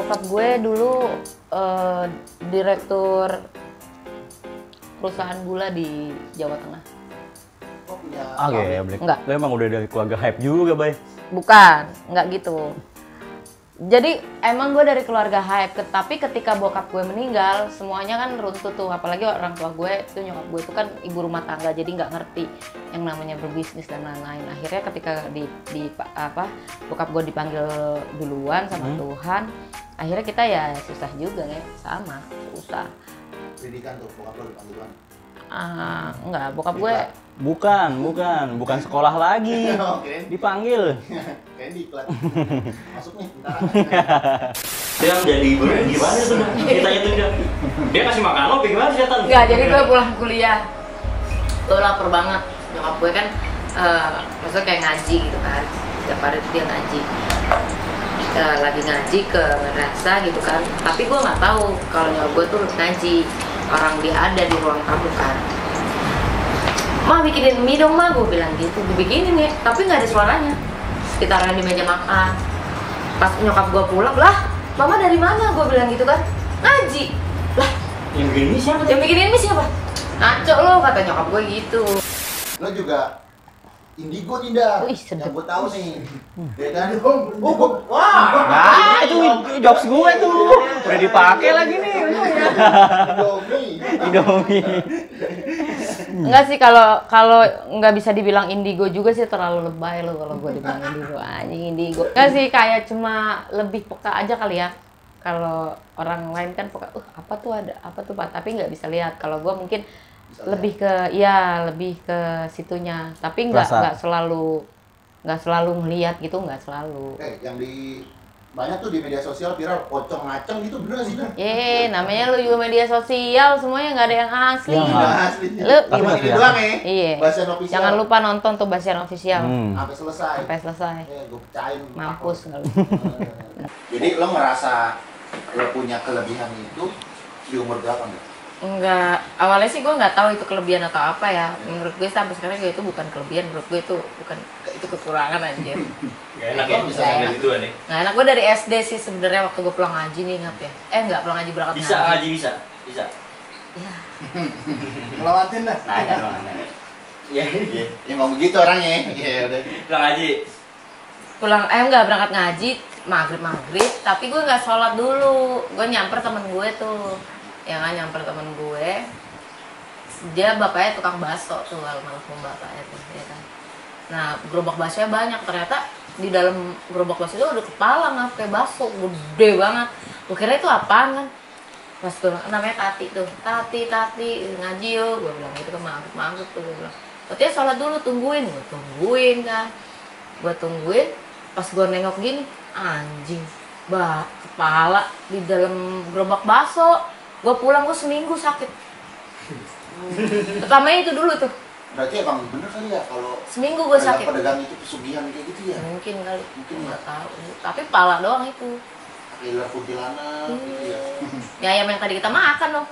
Bokap gue dulu direktur perusahaan gula di Jawa Tengah. Geblek. Enggak. Lo emang udah dari keluarga hype juga, Bay. Bukan, enggak gitu. Jadi emang gue dari keluarga hype, tapi ketika bokap gue meninggal, semuanya kan runtuh tuh. Apalagi orang tua gue itu, nyokap gue itu kan ibu rumah tangga, jadi nggak ngerti yang namanya berbisnis dan lain-lain. Akhirnya ketika bokap gue dipanggil duluan sama Tuhan, akhirnya kita ya susah juga ya, sama susah. Pendidikan tuh bokap lo dipanggil duluan. Enggak, bokap gue Bukan sekolah lagi. Dipanggil. Kayaknya di iklan. Masuk nih, bentar. Dia yang jadi ibu gimana tuh? Kita itu dia kasih makan lo, gimana sih Tan? Enggak, jadi gue pulang kuliah, gue lapar banget. Nyokap gue kan, maksudnya kayak ngaji gitu kan, setiap hari dia ngaji. Lagi ngaji ke madrasah gitu kan, tapi gue nggak tahu kalau nyokap gue tuh ngaji. Orang dia ada di ruang tamu kan. "Mah, bikinin mie dong, Mah," gue bilang gitu. Dibikinin ya, tapi nggak ada suaranya. Sekitaran di meja makan. Pas nyokap gue pulang, "Lah, Mama dari mana?" Gue bilang gitu kan. "Ngaji." "Lah, Yang bikin ini siapa? yang bikinin mie siapa?" "Ngaco lo," kata nyokap gue gitu. Lo juga indigo Dinda. Wih, sedep. Yang gue tahu nih. Ya kan? Wah. Nah, itu jokes gue tuh. Udah dipakai lagi nih. Indomie. Enggak sih, kalau nggak bisa dibilang indigo juga sih, terlalu lebay lo kalau gue dibilang indigo. Anjing indigo. Enggak sih, kayak cuma lebih peka aja kali ya. Kalau orang lain kan peka, apa tuh ada, apa tuh Pak, tapi nggak bisa lihat. Kalau gue mungkin lebih ke situnya, tapi nggak selalu ngelihat gitu, nggak selalu. Yang di banyak tuh di media sosial viral pocong ngaceng gitu, bener gak sih kan? Namanya lu juga media sosial, semuanya nggak ada yang asli. Iya, nggak. Asli. Lu Cuma ini doang ya. Iya. Basian official. Jangan lupa nonton tuh Basian Official Sampai selesai. sampai selesai. Gue pecahin. Mampus nggak lu. Jadi lo ngerasa lo punya kelebihan itu di umur berapa nih? Enggak, awalnya sih gue nggak tahu itu kelebihan atau apa ya. Menurut gue sampai sekarang itu bukan kelebihan, menurut gue itu kekurangan anjir. Gak enak ya bisa ngeliat gitu nih. Nah, enak gue dari SD sih sebenarnya, waktu gue pulang ngaji nih, ingat ya. Enggak, pulang ngaji berangkat Bisa ngaji bisa. Ya. Ngelawatin dah. Nah, ada mana? Ya, Ya mau begitu orangnya. Iya udah. pulang ngaji. Enggak berangkat ngaji maghrib, tapi gue nggak sholat dulu. Gue nyamper temen gue tuh, ya kan, nyamper temen gue. Dia bapaknya tukang bakso tuh, almarhum bapaknya tuh, ya kan. Nah, gerobak baksonya banyak, ternyata di dalam gerobak bakso itu ada kepala ngapain bakso gede banget. Gue kira itu apaan kan. Pas gue namanya Tati tuh, Tati ngaji yuk, gue bilang gitu kan, maghrib tuh gue bilang. Berarti sholat dulu, tungguin kan. Gue tungguin, pas gue nengok gini, anjing, kepala di dalam gerobak bakso. Gue pulang, gue seminggu sakit. Pertamanya itu dulu tuh. Berarti emang bener kali ya kalau Seminggu gue sakit. pedagang itu pesugihan kayak gitu ya? Mungkin kali, Mungkin nggak tahu. Tapi pala doang itu. Killer kuntilanak gitu ya. Ya ayam yang tadi kita makan dong.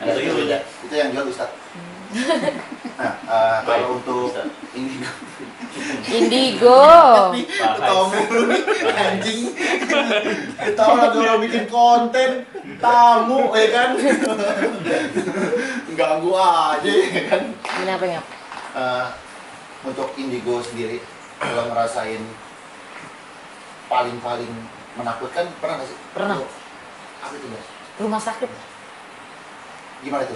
Ada lagi beda. Itu yang jual Ustaz. Nah, kalau untuk Indigo. Ketawa mulu nih, anjing. Ketawa lagi orang bikin konten, tamu, ya kan? Ganggu aja, ya kan? Kenapa ya? Untuk Indigo sendiri, kalau ngerasain paling menakutkan, pernah nggak sih? Pernah. Apa itu, Mas? Rumah sakit. Gimana itu?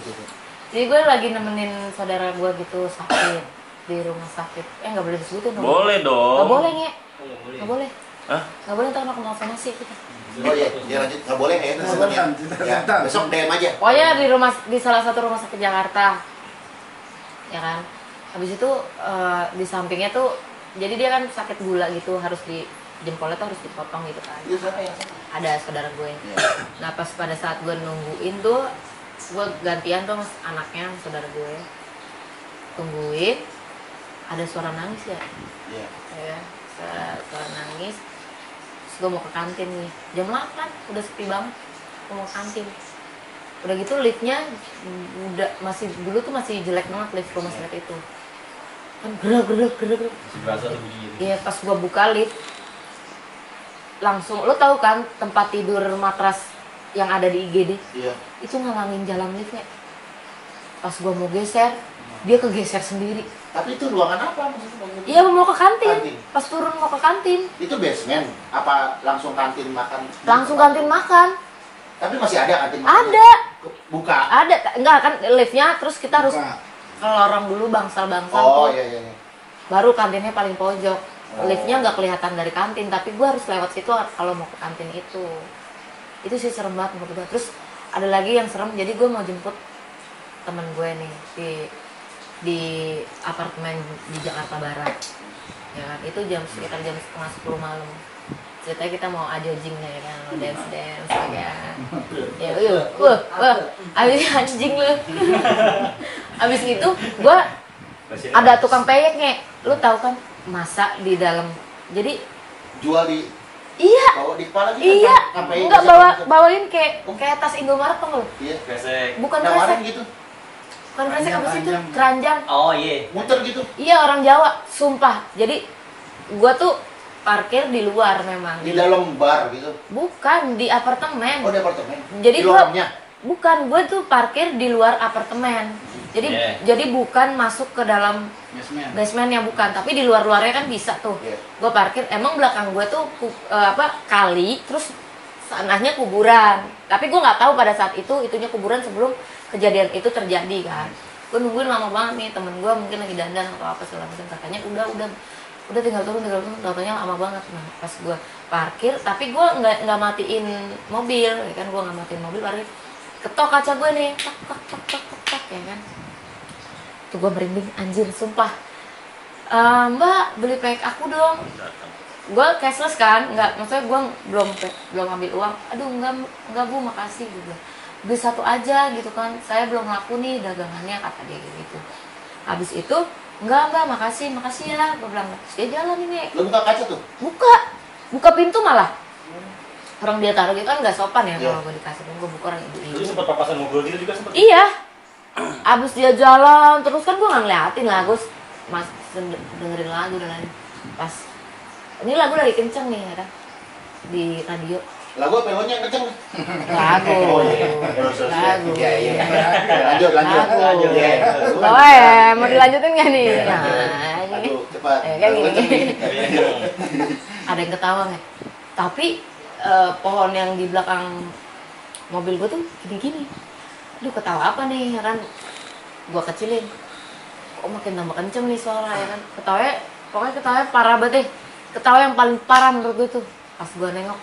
Jadi gue lagi nemenin saudara gue gitu sakit di rumah sakit. Nggak boleh disebutin dong. Boleh dong. Nggak boleh nge. Nggak boleh. Hah? Nggak boleh, ntar kena nasi kita. Oh iya, dia lanjut. Nggak boleh ya, sebenarnya. Ya, besok DM aja. Pokoknya di salah satu rumah sakit Jakarta, ya kan. Habis itu di sampingnya tuh, jadi dia kan sakit gula gitu, harus di jempolnya tuh harus dipotong gitu kan. Itu siapa ya? Ada saudara gue. Nah pas pada saat gue nungguin tuh, gue gantian tuh sama anaknya, saudara gue. Tungguin, ada suara nangis ya. Iya. Ya, suara nangis. Terus gue mau ke kantin nih, jam 8, udah sepi banget. Gue mau ke kantin. Udah gitu liftnya dulu tuh masih jelek banget lift rumah sakit itu. Kan gerak. Berasa tuh bunyi gitu. Iya, pas gue buka lift, langsung, lo tahu kan tempat tidur matras yang ada di IGD? Iya. Itu ngalangin jalan liftnya. Pas gua mau geser, dia kegeser sendiri. Tapi itu ruangan apa maksudnya? Iya mau ke kantin. Kantin. Pas turun mau ke kantin. Itu basement apa langsung kantin makan? Langsung kantin makan. Tapi masih ada kantin makan? Ada. Buka. Ada, enggak kan liftnya terus kita harus Buka. ke lorong dulu bangsal-bangsal Oh tuh. iya. Baru kantinnya paling pojok. Oh. Liftnya nggak kelihatan dari kantin, tapi gua harus lewat situ kalau mau ke kantin itu. Itu sih serem banget menurut gua. Terus ada lagi yang serem, jadi gua mau jemput temen gue nih di apartemen di Jakarta Barat. Ya kan, itu sekitar jam setengah 10 malam. Ceritanya kita mau ajojing ya kan, mau dance ya kan. Ya abis anjing lu. Abis itu gua ada tukang peyeknya, lu tahu kan, masak di dalam. Jadi Jual di iya, bawa di kepala gitu. iya, sampai enggak geser-geser. bawain kayak tas Indomaret tuh lu. Iya. Kresek. Bukan Nawarin kresek, gitu. bukan kresek apa sih itu? Keranjang. Keranjang. Oh iya. Muter gitu. Iya orang Jawa, sumpah. Jadi gua tuh parkir di luar memang. Di dalam bar gitu. Bukan di apartemen. Oh, di apartemen. Jadi di gua lorongnya. bukan, gua tuh parkir di luar apartemen. Jadi Yeah. jadi bukan masuk ke dalam Basement. basementnya, bukan, tapi di luar-luarnya kan bisa tuh. Iya. Gue parkir, emang belakang gue tuh kali, terus sanahnya kuburan. Tapi gue nggak tahu pada saat itu itunya kuburan sebelum kejadian itu terjadi kan. Gue nungguin lama banget nih, temen gue mungkin lagi dandan atau apa segala macam, katanya udah tinggal turun, katanya lama banget. Nah, pas gue parkir, tapi gue nggak matiin mobil, ya kan, gue nggak matiin mobil, parkir, ketok kaca gue nih, tak, ya kan. Tuh gue merinding, anjir, sumpah. Mbak, beli peyek aku dong. Gue cashless kan, maksudnya gue belum ambil uang. Aduh, enggak bu, makasih gitu. Beli satu aja gitu kan, saya belum laku nih dagangannya, kata dia gitu. Habis itu, enggak mbak, makasih ya, gue bilang. Terus dia jalan ini. Lu buka kaca tuh. Buka pintu malah. Orang dia taruh gitu kan nggak sopan ya Iya. kalau gue dikasih, gue buka orang Lu ibu-ibu. sempat papasan ngobrol gitu juga sempat. Iya. Abis dia jalan terus kan gue nggak ngeliatin lah, gue dengerin lagu dan lain. Pas ini lagu lagi kenceng nih ya kan di radio. Lagu apa yang kenceng? Lagu. Oh, iya. Lagu. Iya. Lanjut. Lagu. Iya. Oh ya, mau dilanjutin nggak nih? Nah, ini. Aduh, cepat. Kayak gini. Kenceng nih. Ada yang ketawa nggak? Tapi pohon yang di belakang mobil gue tuh gini-gini. Aduh, ketawa apa nih ya kan? Gue kecilin. Kok makin tambah kenceng nih suara ya kan? Pokoknya ketawanya parah banget deh. Ketawa yang paling parah menurut gue tuh. Pas gue nengok,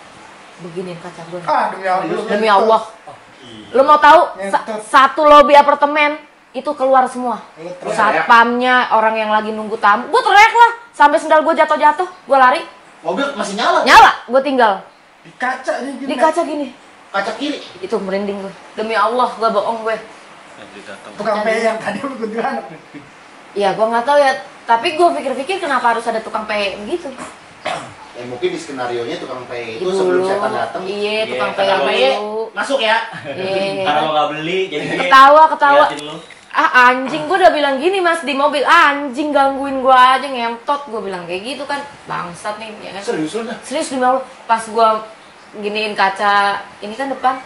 beginiin kaca gue. Demi Allah. Demi Allah. Lo mau tahu? Satu lobi apartemen itu keluar semua. Satpamnya, orang yang lagi nunggu tamu. Gue teriak lah. Sampai sendal gue jatuh-jatuh. Gue lari. Mobil masih nyala. Nyala, gue tinggal. Di kaca nih gini. Di kaca gini. Kaca kiri. Itu merinding gue. Demi Allah, gue bohong gue. Tukang peyek yang tadi kuntilanak. Ya, gue nggak tahu ya. Tapi gue pikir-pikir kenapa harus ada tukang peyek begitu. Mungkin di skenario nya tukang peyek itu Dulu. sebelum setan datang. Iya, tukang Iya, peyek tukang peyek. dulu. Masuk ya. Iya. Karena lo nggak beli, jadi dia Ketawa. ngeliatin lu. Anjing, gue udah bilang gini mas di mobil, anjing gangguin gue aja, ngentot, gue bilang kayak gitu kan, bangsat nih ya kan. Serius lu dah. Serius demi Allah, pas gue giniin kaca ini kan depan,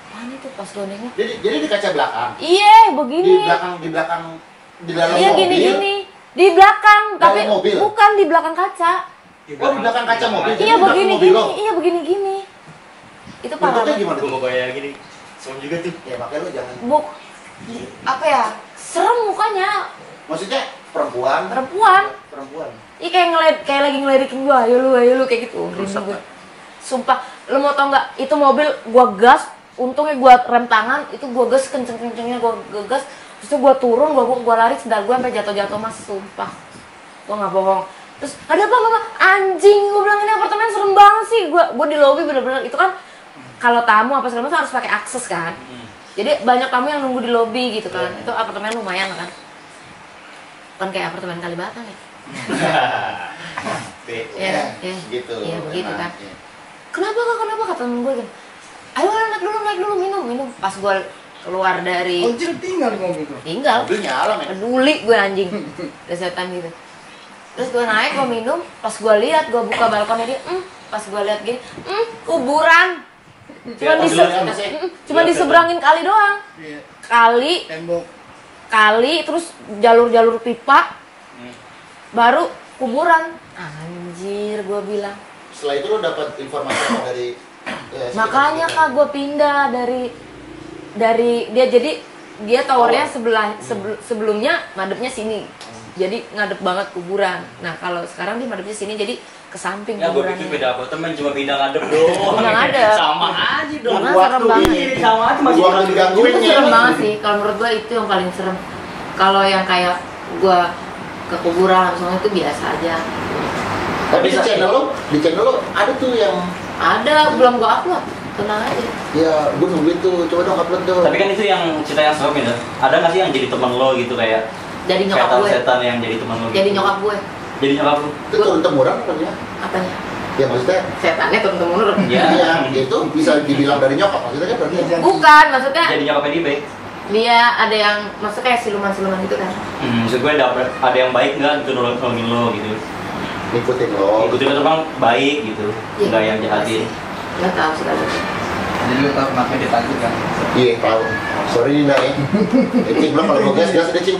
mana itu pas gue nengok, Jadi di kaca belakang. iya Di begini, belakang di dalam iya mobil. gini di belakang, Dalam tapi mobil? bukan di belakang kaca, Oh, di belakang kaca mobil. Jadi iya di belakang begini mobil gini, lo. iya begini gini, itu parah Bentuknya banget. gimana Gue tuh? mau bayar gini. Serem juga tuh. Ya makanya lu jangan. Apa ya, serem mukanya, Maksudnya perempuan. perempuan. Iya kayak lagi ngelirikin gua, ayo lu kayak gitu. Rusak, Gua. Sumpah, lu mau tau nggak? Itu mobil gua gas, untungnya gua rem tangan, itu gua gas kenceng-kencengnya gua gas, terus itu gua turun, gua lari sendal gua sampai jatuh-jatuh mas, sumpah. Gua nggak bohong. Terus ada apa anjing, gua bilang ini apartemen serem banget sih. Gua di lobi bener-bener itu kan kalau tamu apa segala macam harus pakai akses kan. Jadi banyak tamu yang nunggu di lobi gitu kan. Itu apartemen lumayan kan. Kan kayak apartemen Kalibata ya. Iya, Gitu. Iya begitu emang. kan. Iya. Kenapa kata temen gue kan. Ayo naik dulu minum. Pas gue keluar dari Ojil tinggal di mobil tuh. tinggal, Mobil nyala men. peduli gue anjing. Udah setan gitu. Terus gue naik, gue minum, pas gue lihat, gue buka balkonnya dia, pas gue lihat gini, kuburan. Cuma Ya, cuma diseberangin kali doang. Iya. Kali, Tembok. terus jalur-jalur pipa, baru kuburan. Anjir, gue bilang. Setelah itu lo dapat informasi apa dari Makanya sekitar-sekitar? Kak, gue pindah dari dia, jadi dia towernya sebelumnya ngadepnya sini. Jadi ngadep banget kuburan. Nah, kalau sekarang dia ngadepnya sini, jadi ke samping Ya gue kuburannya. pikir beda apartemen cuma pindah ngadep doang. Pindah ngadep. Sama aja dong. Karena Waktu serem banget. Iya, sama aja masih Waktu digangguin Itu ya. serem banget sih. Kalau menurut gue itu yang paling serem. Kalau yang kayak gue ke kuburan langsung itu biasa aja. Tapi di channel lo ada tuh yang Ada, belum gue upload. Tenang aja. ya gue nungguin tuh, coba dong upload tuh. Tapi kan itu yang cerita yang serem ya. Ada nggak sih yang jadi teman lo gitu kayak Jadi nyokap gue. setan yang jadi teman lo? Jadi gitu? nyokap gue. Jadi nyokap lo? Itu turun temurun apa ya? Apanya? Ya maksudnya Setannya turun-temurun. Iya. iya, itu bisa dibilang dari nyokap maksudnya kan berarti. Iya. Bukan, maksudnya Jadi nyokapnya dia baik. dia ada yang maksudnya kayak siluman-siluman gitu kan. Maksud gue ada yang baik nggak gitu nolongin lo gitu. Ngikutin lo. Ikutin lo bang baik gitu, Iya. nggak yang jahatin. Nggak tahu sih kalau. Jadi lu tahu kenapa dia takut kan? Iya tahu. Sorry Nina ya. Cing bilang kalau mau gas deh Cing.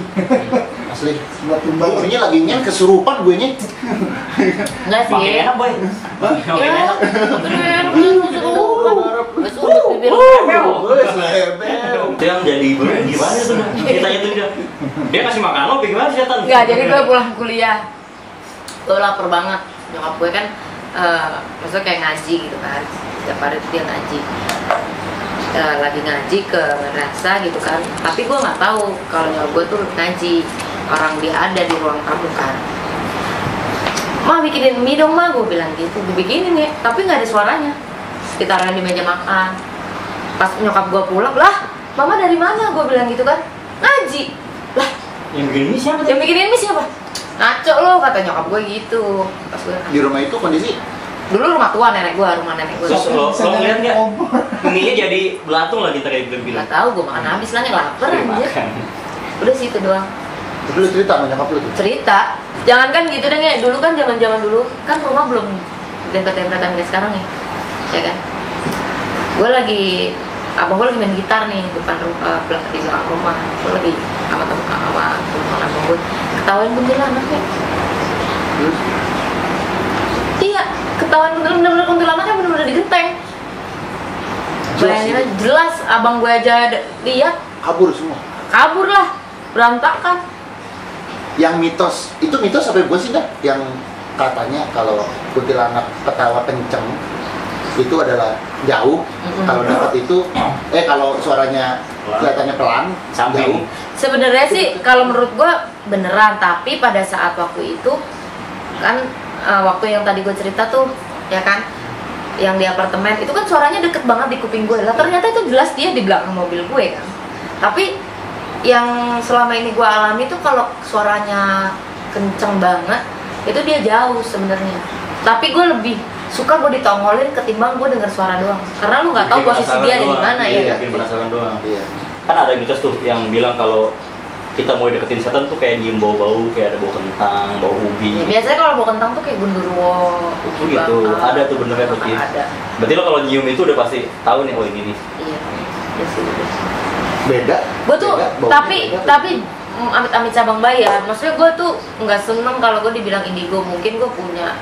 Asli. Buat tumbal. Ini lagi nyen kesurupan gue nya. Enggak sih. Makin enak boy. Makin enak. Itu yang jadi gimana tuh? Ceritanya tuh dia kasih makan lo, gimana sih setan? Enggak, jadi gue pulang kuliah. Gue lapar banget. Nyokap gue kan maksudnya kayak ngaji gitu kan. Setiap hari tuh dia ngaji. Lagi ngaji ke madrasah gitu kan. Tapi gue nggak tahu kalau nyokap gue tuh ngaji. Orang dia ada di ruang tamu kan. Mah bikinin mie dong mah, gue bilang gitu. Dibikinin ya, tapi nggak ada suaranya. Sekitaran di meja makan. Pas nyokap gue pulang, lah mama dari mana? Gue bilang gitu kan. Ngaji. Lah Yang bikin ini siapa? yang bikinin mie siapa? Ngaco lo, kata nyokap gue gitu. Pas gue Di rumah itu kondisi dulu rumah tua nenek gue, rumah nenek gue. Terus lo ngeliat nggak? Mie jadi belatung lagi tadi gue bilang. Nggak tahu, gue makan habis lah nih, lapar Iya, anjir. makan. Udah situ doang. itu lu cerita sama nyokap lu tuh. Cerita, jangan kan gitu deh Nge. Dulu kan zaman dulu kan rumah belum dempet-dempetan kayak sekarang ya kan. Gue lagi, abang gue lagi main gitar nih depan rumah, di belakang rumah. Gue lagi sama teman abang gue, ketawain kuntilanaknya. Terus Iya, ketahuan bener-bener kuntilanaknya bener-bener di genteng. Bayangin aja, jelas abang gue aja lihat, kabur semua. kabur lah, berantakan. Yang mitos itu mitos apa gue sih dah? Yang katanya kalau kuntilanak ketawa kenceng itu adalah jauh. Kalau dapat itu kalau suaranya kelihatannya pelan, Samping. jauh. Sebenarnya sih kalau menurut gue beneran, tapi pada saat waktu itu kan waktu yang tadi gue cerita tuh ya kan, yang di apartemen itu kan suaranya deket banget di kuping gue lah. Ternyata itu jelas dia di belakang mobil gue kan. Tapi yang selama ini gue alami tuh kalau suaranya kenceng banget itu dia jauh sebenarnya. Tapi gue lebih suka gue ditongolin ketimbang gue denger suara doang, karena lu nggak tahu Bikin posisi penasaran dia ada di doang. mana Iya, ya kan. bikin penasaran doang. Iya. Kan ada mitos tuh yang bilang kalau kita mau deketin setan tuh kayak nyium bau-bau, kayak ada bau kentang, bau ubi. Ya, biasanya kalau bau kentang tuh kayak gundurwo, Oh gitu, ada tuh benernya berarti. Ada. Berarti lo kalau nyium itu udah pasti tahu nih, oh ini nih. Iya. Iya sih. Beda. Gue tuh beda, baunya beda. tapi amit-amit cabang bayar. Maksudnya gue tuh nggak seneng kalau gue dibilang indigo. Mungkin gue punya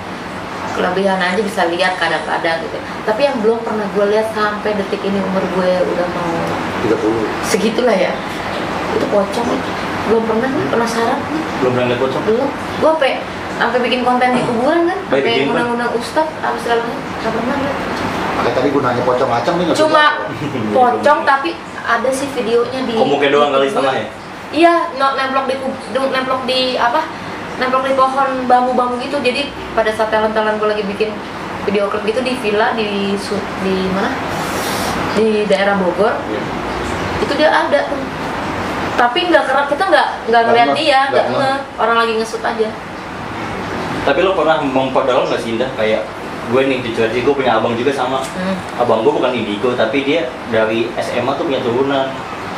kelebihan aja bisa lihat kadang-kadang gitu. Tapi yang belum pernah gue lihat sampai detik ini umur gue udah mau 30. segitulah ya. Itu pocong. Belum pernah nih, penasaran nih. Belum pernah lihat pocong? Belum. Gue sampai bikin konten di kuburan kan, Baik, sampai bikin, Pak. undang-undang ustadz apa segala macam. Nggak pernah lihat. Makanya tadi gue nanya pocong acang nih nggak bisa Cuma jawab. pocong, tapi ada sih videonya di Komuknya doang kali di setengah kuburan. ya? Iya, nemplok di apa? Nemplok di pohon bambu-bambu gitu. Jadi pada saat talent-talent gue lagi bikin video klip gitu di villa di mana? Di daerah Bogor. Iya. Itu dia ada tuh. Tapi kita nggak ngeliat Nggak dia, nggak nggak orang lagi ngesut aja. Tapi lo pernah memperdalam nggak sih Indah? Kayak gue nih jujur aja, gue punya abang juga sama. Abang gue bukan indigo, tapi dia dari SMA tuh punya turunan.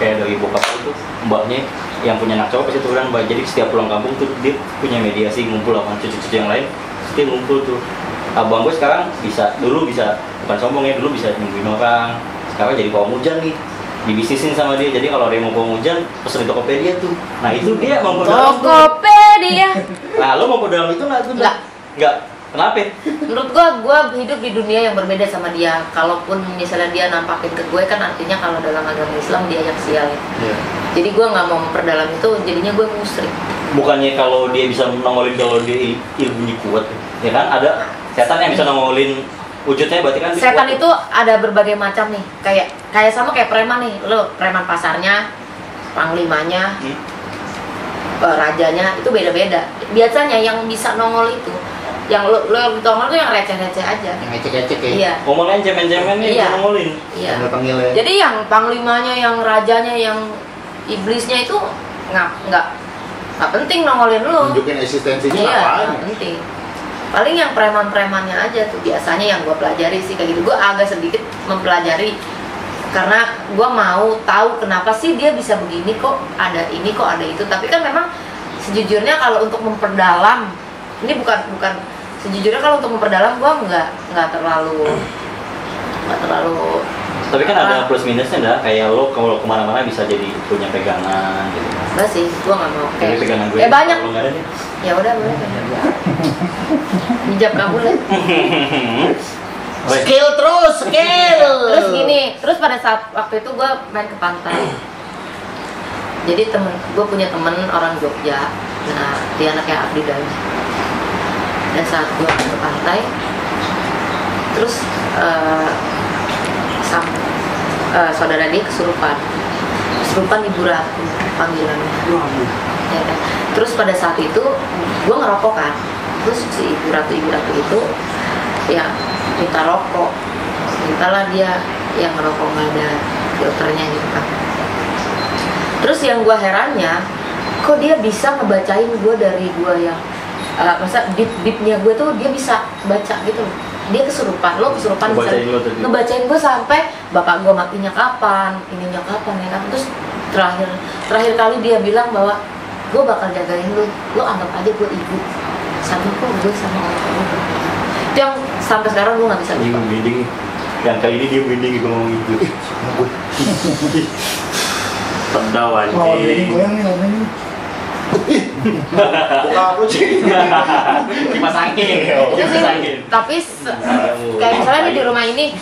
Kayak dari bokap itu, mbaknya yang punya anak cowok pasti turunan mbak. Jadi setiap pulang kampung tuh dia punya mediasi, ngumpul sama cucu-cucu yang lain, dia ngumpul tuh. abang gue sekarang dulu bisa bukan sombong ya, dulu bisa nyembuhin orang, sekarang jadi pawang hujan nih, dibisnisin sama dia. Jadi kalau ada yang mau pawang hujan pesen di Tokopedia tuh. Nah itu dia mampu dalam tuh. Tokopedia. Nah lo mampu dalam itu nggak tuh? Nggak. Kenapa? Menurut gua hidup di dunia yang berbeda sama dia. Kalaupun misalnya dia nampakin ke gue, kan artinya kalau dalam agama Islam dia yang sial. Yeah. Jadi gua nggak mau memperdalam itu, jadinya gue musyrik. Bukannya kalau dia bisa nongolin kalau dia ilmunya kuat, ya kan? Ada setan yang bisa nongolin wujudnya, berarti kan dia Setan kuat. itu ada berbagai macam nih. Kayak sama kayak preman nih. Lo preman pasarnya, panglimanya, rajanya itu beda-beda. Biasanya yang bisa nongol itu, yang lo nongol tuh yang receh-receh aja. Yang ecek-ecek ya. Iya. Ngomongin cemen-cemen nih Iya. bisa nongolin. Iya. Panggil-panggilnya. Jadi yang panglimanya, yang rajanya, yang iblisnya itu nggak penting nongolin lo. Nunjukin eksistensinya Iya, apaan? nggak penting. Paling yang preman-premannya aja tuh biasanya yang gue pelajari sih kayak gitu. Gue agak sedikit mempelajari karena gue mau tahu kenapa sih dia bisa begini, kok ada ini, kok ada itu. Tapi kan memang sejujurnya kalau untuk memperdalam, ini bukan sejujurnya kalau untuk memperdalam gue nggak terlalu Tapi kan ada plus minusnya dah, kayak lo kalau kemana-mana bisa jadi punya pegangan gitu. enggak sih, gue nggak mau Jadi pegangan gue banyak. kalau nggak ada nih. Ya udah boleh. Hijab kamu lah. Skill terus, skill. Terus gini, terus pada saat waktu itu gue main ke pantai. Jadi gue punya temen orang Jogja. Nah, dia anaknya Abdi Dalam. Dan saat gue ke pantai, terus saudara dia kesurupan Ibu Ratu panggilannya. Ya kan? Terus pada saat itu gue ngerokok kan, terus si Ibu Ratu itu ya minta rokok, mintalah dia yang ngerokok, nggak ada filternya gitu kan. Terus yang gue herannya, kok dia bisa ngebacain gue dari gue yang masa deep-deepnya gue tuh dia bisa baca gitu. Dia kesurupan bisa ngebacain gue sampai bapak gue matinya kapan, ininya kapan ya kan. Terus terakhir kali dia bilang bahwa gue bakal jagain lo anggap aja gue ibu, sama kok gue sama orang tua. Itu yang sampai sekarang gue nggak bisa Dia lupa. merinding. Yang kali ini dia merinding gue ngomong gitu. Pedau Oh, jadi anjing. goyang nih namanya. Buka apa sih? Kipas angin. Kipas angin. Tapi kayak misalnya nih di rumah ini,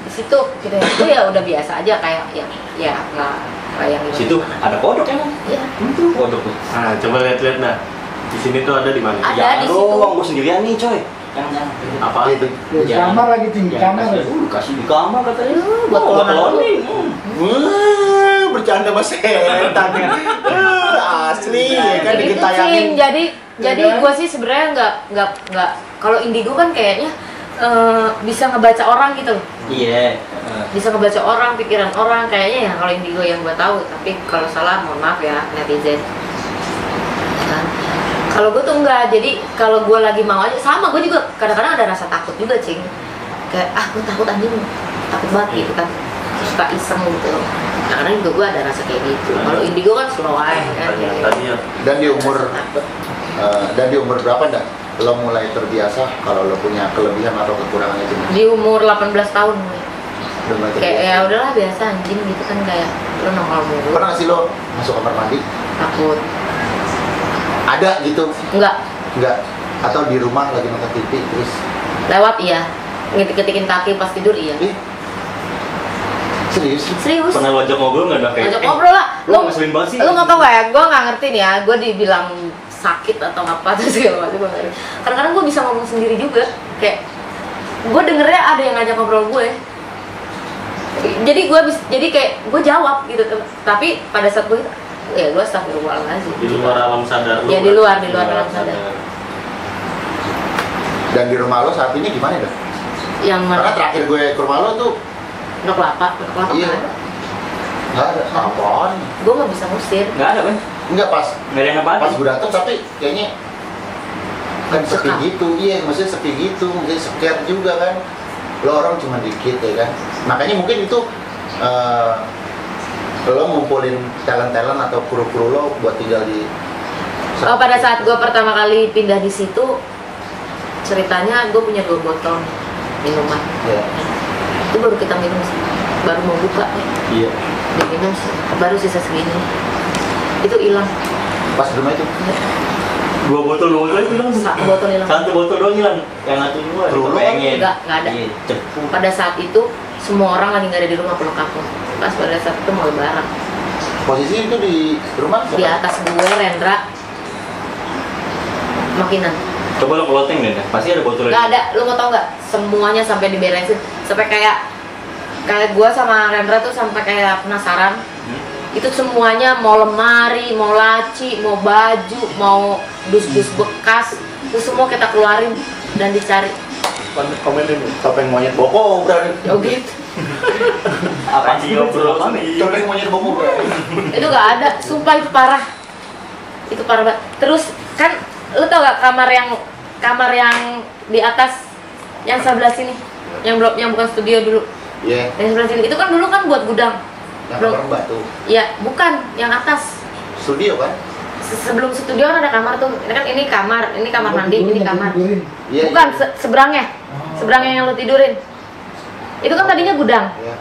di situ gitu ya, itu ya udah biasa aja kayak ya nggak kayak yang Situ ada kodok emang. Iya. Kodok tuh. Nah, coba lihat-lihat dah. Di sini tuh ada di mana? Ada Jangan di situ. doang, gue sendirian nih coy. Jangan. Apa? Itu. Di kamar lagi tinggi kamar. Kasih di kamar katanya. Buat cloning. Bercanda mas setan. Asli ya kan Gitu, ditayangin. Cing. Jadi gue sih sebenarnya nggak kalau indigo kan kayaknya bisa ngebaca orang gitu loh. Iya. Bisa ngebaca orang, pikiran orang, kayaknya ya kalau indigo yang gue tahu. Tapi kalau salah mohon maaf ya netizen. Kan? Kalau gue tuh enggak, jadi kalau gue lagi mau aja sama, gue juga kadang-kadang ada rasa takut juga, Cing. Kayak gue takut anjing, takut banget gitu kan, suka iseng gitu. Kadang-kadang juga gue ada rasa kayak gitu. Kalau indigo kan slow aja kan. Tadi ya. Dan di umur berapa dah lo mulai terbiasa kalau lo punya kelebihan atau kekurangan itu? Di umur 18 tahun gue. Udah mulai Kayak terbiasa. ya udahlah biasa anjing gitu kan, kayak lo nongol mulu. Pernah nggak sih lo masuk kamar mandi? Takut. Ada gitu? Enggak, Enggak. Atau di rumah lagi nonton TV terus? lewat iya. Ngetik-ngetikin kaki pas tidur iya. Serius? Serius. Pernah lo ajak ngobrol nggak dah kayak? Ngajak ngobrol lah. Lo ngeselin banget sih. Lu nggak tau gak ya? Gue nggak ngerti nih ya. Gue dibilang sakit atau apa terus segala macam. Kadang-kadang gue bisa ngomong sendiri juga. Kayak gue dengernya ada yang ngajak ngobrol gue. Jadi kayak gue jawab gitu. Tapi pada saat gue ya gue astagfirullahaladzim. Di luar alam sadar lu. Ya, di luar alam sadar. Dan di rumah lo saat ini gimana dah? Yang Karena mana? terakhir gue ke rumah lo tuh Ndok kelapa Iya. nggak ada. nggak ada. Apaan? Gue nggak bisa ngusir. Nggak ada kan? Enggak pas Nggak ada yang apa? pas gue datang tapi kayaknya kan sepi Sekam. gitu. Iya, maksudnya sepi gitu, mungkin scare juga kan. Lo orang cuma dikit ya kan. Makanya mungkin itu lo ngumpulin talent-talent atau kru-kru lo buat tinggal di Oh, pada saat gue pertama kali pindah di situ, ceritanya gue punya 2 botol minuman. Iya. Itu baru kita minum sih, baru mau buka nih. Iya. Diminum baru sisa segini. Itu hilang. Pas di rumah itu. 2 botol itu hilang. 1 botol hilang. 1 botol doang hilang. Yang satu dua Dulu pengen. Nggak ada. Iya, cepu. Pada saat itu semua orang lagi nggak ada di rumah pulang kampung. Pas pada saat itu mau lebaran. Posisi itu di rumah Di atas gue Rendra makinan. Coba lo clothing deh, pasti ada botol. Nggak ada, lu mau tau nggak? Semuanya sampai diberesin, sampai kayak gue sama Rendra tuh sampai kayak penasaran. Itu semuanya mau lemari, mau laci, mau baju, mau dus-dus bekas, itu semua kita keluarin dan dicari. Komenin nih. topeng monyet boko berarti. Oh gitu. Apa sih ngobrol Topeng monyet boko berarti. Itu nggak ada, sumpah itu parah. Itu parah banget. Terus kan lu tau gak kamar yang di atas yang sebelah sini, yang bukan studio dulu, Iya. yang sebelah sini itu kan dulu kan buat gudang. Yang Belum. kamar batu. Ya bukan yang atas. Studio kan? Sebelum studio kan ada kamar tuh. Ini kan ini kamar mandi, ini kamar. Iya. Bukan Iya. seberangnya, seberangnya yang lu tidurin. Itu kan tadinya gudang. Iya.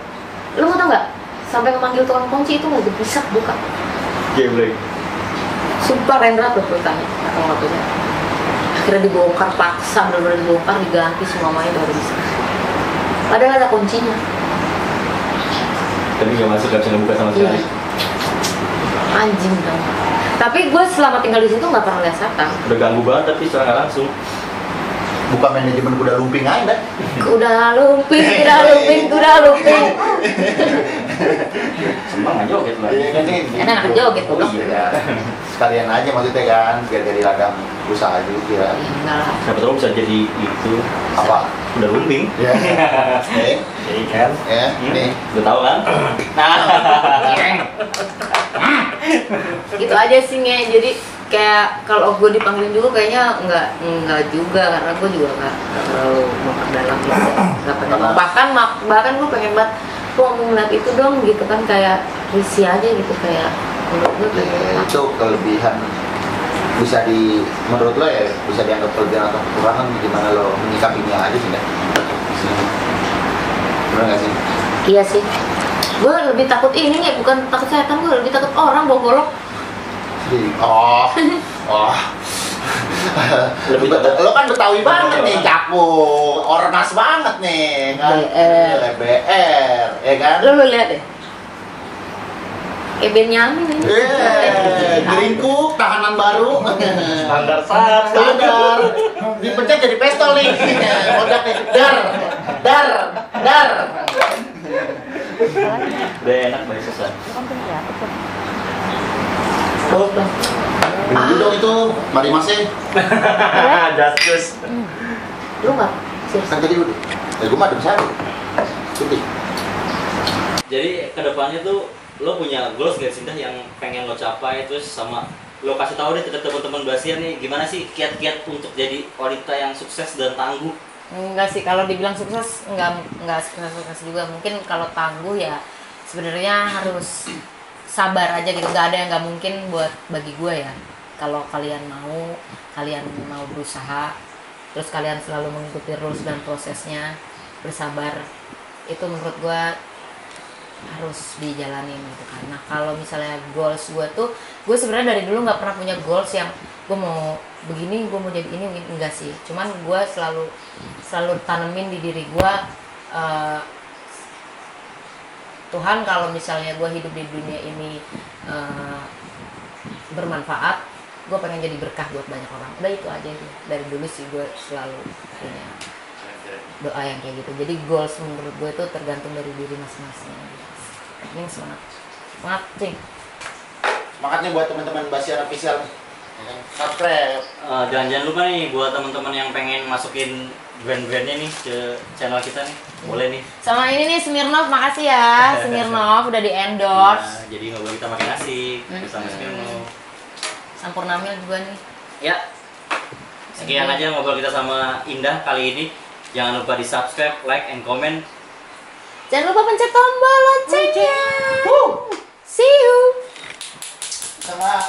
Lu mau tau nggak? Sampai memanggil tukang kunci itu nggak bisa buka. Geblek. Sumpah Rendra tuh tanya, atau nggak punya. Akhirnya dibongkar paksa, benar-benar dibongkar, diganti semuanya baru bisa. Padahal ada kuncinya. Tapi nggak masuk, nggak bisa ngebuka sama sekali. Iya. Anjing dong. Tapi gue selama tinggal di situ nggak pernah lihat setan. Udah ganggu banget tapi secara nggak langsung. Bukan manajemen kuda lumping aja. Kuda lumping, kuda lumping, kuda lumping. Semang aja joget lah. Iya kan nih. Enak joget Oh goblok. iya. Sekalian aja maksudnya kan, biar jadi ladang usaha juga. Iya, enggak lah. Siapa tahu bisa jadi itu Apa? udah lumping. Ya. Iya kan? Ya, nih. Udah tahu kan? Nah. Gitu aja sih Nge. Jadi kayak kalau gue dipanggilin juga kayaknya enggak juga, karena gue juga nggak terlalu memperdalam gitu. Nggak pernah. Bahkan gue pengen banget gue mau ngeliat itu dong gitu kan, kayak risih aja gitu, kayak menurut gue kayak Ya, itu kelebihan bisa menurut lo ya bisa dianggap kelebihan atau kekurangan, gimana lo menyikapinya aja sih, bener nggak sih? iya sih. Gue lebih takut ini Nge, bukan takut setan, gue lebih takut orang bawa golok. Oh, Lebih lo kan Betawi banget nih, caku, ormas banget nih, kan? BR, ya kan? Lu lihat deh. Kayak Benyamin ini. Geringkuk, tahanan baru. Standar sat. Standar. Dipencet jadi pistol nih. Kodaknya dar. Udah enak banget susah. Oh, bang. Dulu dong itu, mari masih. Justus. Lu nggak? Serius? Kan tadi udah. Gue mah ada besar. Cuti. Jadi kedepannya tuh lo punya goals gak sih Dah, yang pengen lo capai, terus sama lo kasih tahu deh ke teman-teman Basiar nih gimana sih kiat-kiat untuk jadi wanita yang sukses dan tangguh. Enggak sih, kalau dibilang sukses enggak sukses juga. Mungkin kalau tangguh ya sebenarnya harus sabar aja gitu. Nggak ada yang nggak mungkin buat bagi gue ya. Kalau kalian mau berusaha, terus kalian selalu mengikuti rules dan prosesnya, bersabar, itu menurut gue harus dijalanin gitu kan. Nah kalau misalnya goals gue tuh, gue sebenarnya dari dulu nggak pernah punya goals yang gue mau begini, gue mau jadi ini, enggak sih. Cuman gue selalu tanemin di diri gue, Tuhan kalau misalnya gue hidup di dunia ini bermanfaat, gue pengen jadi berkah buat banyak orang. Udah itu aja sih. Dari dulu sih gue selalu punya doa yang kayak gitu. Jadi goals menurut gue itu tergantung dari diri masing-masing. Ini semangat cing. Semangatnya buat teman-teman Basiar Official. Subscribe. Jangan lupa nih buat teman-teman yang pengen masukin brand-brandnya nih ke channel kita nih, boleh nih. Sama ini nih Smirnoff, makasih ya Smirnoff udah di endorse. Nah, jadi nggak boleh kita pakai nasi bersama Smirnoff. Sampurnamil juga nih. Ya, sekian aja ngobrol kita sama Indah kali ini. Jangan lupa di subscribe, like, and comment. Jangan lupa pencet tombol loncengnya. See you. Sama.